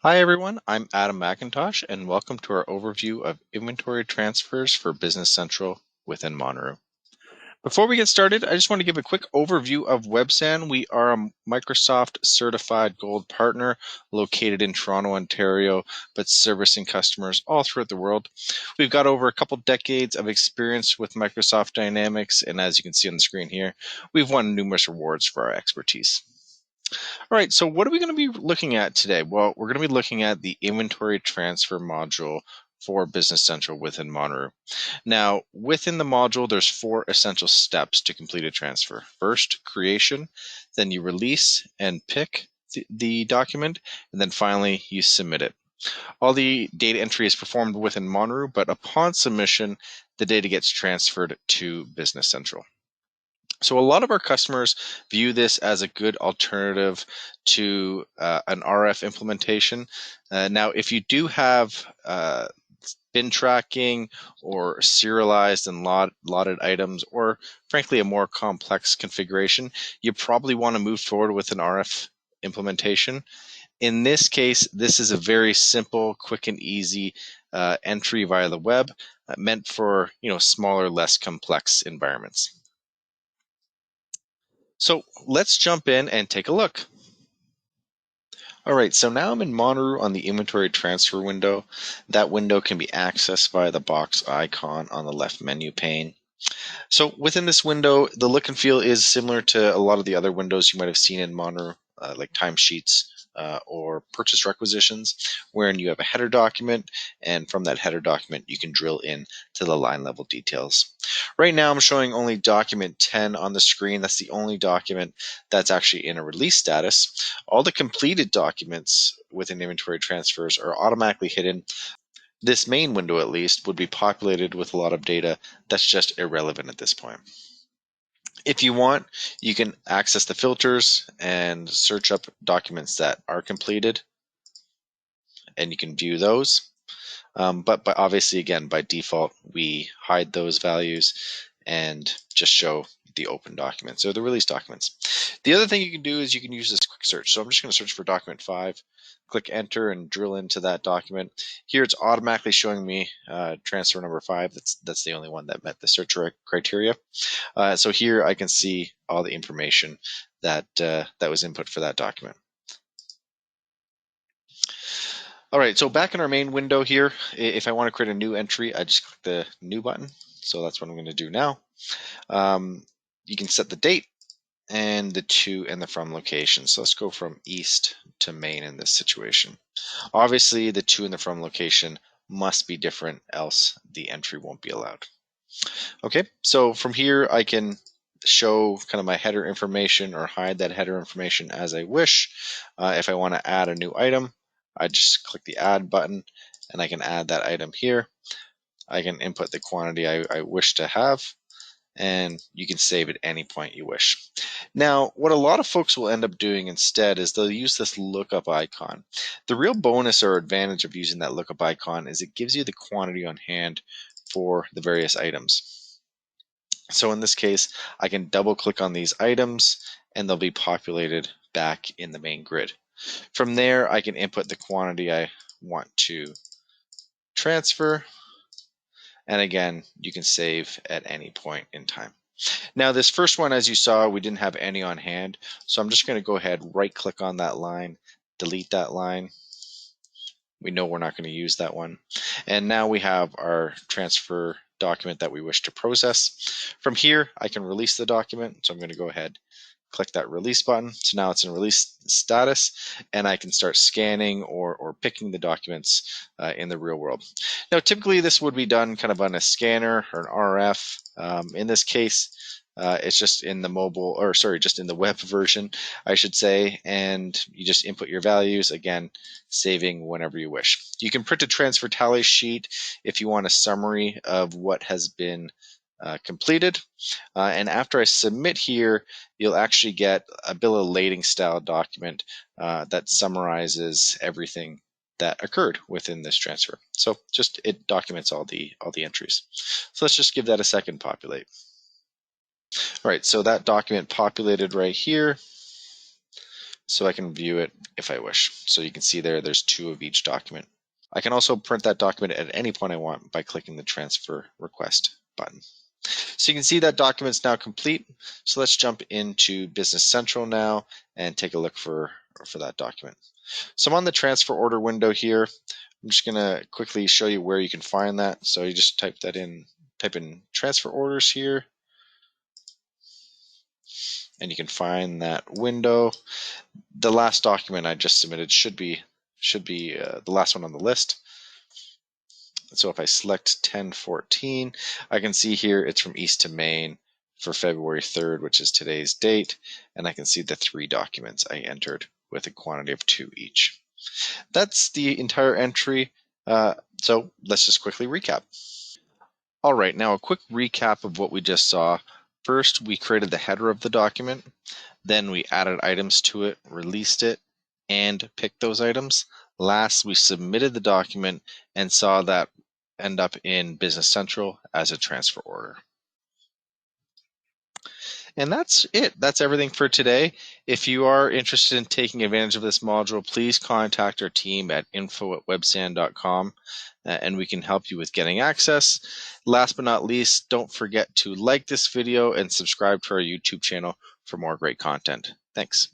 Hi everyone, I'm Adam McIntosh and welcome to our overview of inventory transfers for Business Central within Monterey. Before we get started, I just want to give a quick overview of Websan. We are a Microsoft certified gold partner located in Toronto, Ontario, but servicing customers all throughout the world. We've got over a couple decades of experience with Microsoft Dynamics, and as you can see on the screen here, we've won numerous awards for our expertise. All right, so what are we going to be looking at today? Well, we're going to be looking at the inventory transfer module for Business Central within Monterey. Now, within the module, there's 4 essential steps to complete a transfer. First, creation, then you release and pick the document, and then finally you submit it. All the data entry is performed within Monterey, but upon submission, the data gets transferred to Business Central. So a lot of our customers view this as a good alternative to an RF implementation. Now, if you do have bin tracking or serialized and lotted items, or frankly a more complex configuration, you probably want to move forward with an RF implementation. In this case, this is a very simple, quick and easy entry via the web, meant for smaller, less complex environments. So let's jump in and take a look. All right, so now I'm in Monterey on the inventory transfer window. That window can be accessed via the box icon on the left menu pane. So within this window, the look and feel is similar to a lot of the other windows you might have seen in Monterey, like timesheets or purchase requisitions, wherein you have a header document, and from that header document, you can drill in to the line level details. Right now, I'm showing only document 10 on the screen. That's the only document that's actually in a release status. All the completed documents within inventory transfers are automatically hidden. This main window, at least, would be populated with a lot of data that's just irrelevant at this point. If you want, you can access the filters and search up documents that are completed, and you can view those. But obviously, again, by default, we hide those values and just show the open documents or the release documents. The other thing you can do is you can use this quick search. So I'm just going to search for document 5, click enter and drill into that document. Here it's automatically showing me transfer number 5. That's the only one that met the search criteria. So here I can see all the information that that was input for that document. All right, so back in our main window here, if I want to create a new entry, I just click the new button. So that's what I'm going to do now. You can set the date and the to and the from location. So let's go from east to main in this situation. Obviously, the to and the from location must be different, else the entry won't be allowed. Okay, so from here I can show kind of my header information or hide that header information as I wish. If I want to add a new item, I just click the add button and I can add that item here. I can input the quantity I wish to have, and you can save at any point you wish. Now, what a lot of folks will end up doing instead is they'll use this lookup icon. The real bonus or advantage of using that lookup icon is it gives you the quantity on hand for the various items. So in this case, I can double click on these items and they'll be populated back in the main grid. From there, I can input the quantity I want to transfer. And again, you can save at any point in time. Now, this first one, as you saw, we didn't have any on hand. So I'm just going to go ahead, right click on that line, delete that line. We know we're not going to use that one. And now we have our transfer document that we wish to process. From here, I can release the document. So I'm going to go ahead, click that release button. So now it's in release status, and I can start scanning or picking the documents in the real world. Now, typically this would be done kind of on a scanner or an RF. In this case, it's just in the mobile, or sorry, just in the web version, I should say, and you just input your values, again, saving whenever you wish. You can print a transfer tally sheet if you want a summary of what has been completed. And after I submit here, you'll actually get a bill of lading style document that summarizes everything that occurred within this transfer. So just it documents all the entries. So let's just give that a second populate. All right, so that document populated right here. so I can view it if I wish. So you can see there's 2 of each document. I can also print that document at any point I want by clicking the transfer request button. So you can see that document's now complete. So let's jump into Business Central now and take a look for that document. So I'm on the transfer order window here. I'm just going to quickly show you where you can find that. So you just type in transfer orders here, and you can find that window. The last document I just submitted should be the last one on the list. So if I select 1014, I can see here it's from East to Main for February 3rd, which is today's date, and I can see the 3 documents I entered with a quantity of 2 each. That's the entire entry. So let's just quickly recap. All right, now a quick recap of what we just saw. First, we created the header of the document. Then we added items to it, released it, and picked those items. Last, we submitted the document and saw that end up in Business Central as a transfer order. And that's it. That's everything for today. If you are interested in taking advantage of this module, please contact our team at info@webstand.com and we can help you with getting access. Last but not least, don't forget to like this video and subscribe to our YouTube channel for more great content. Thanks.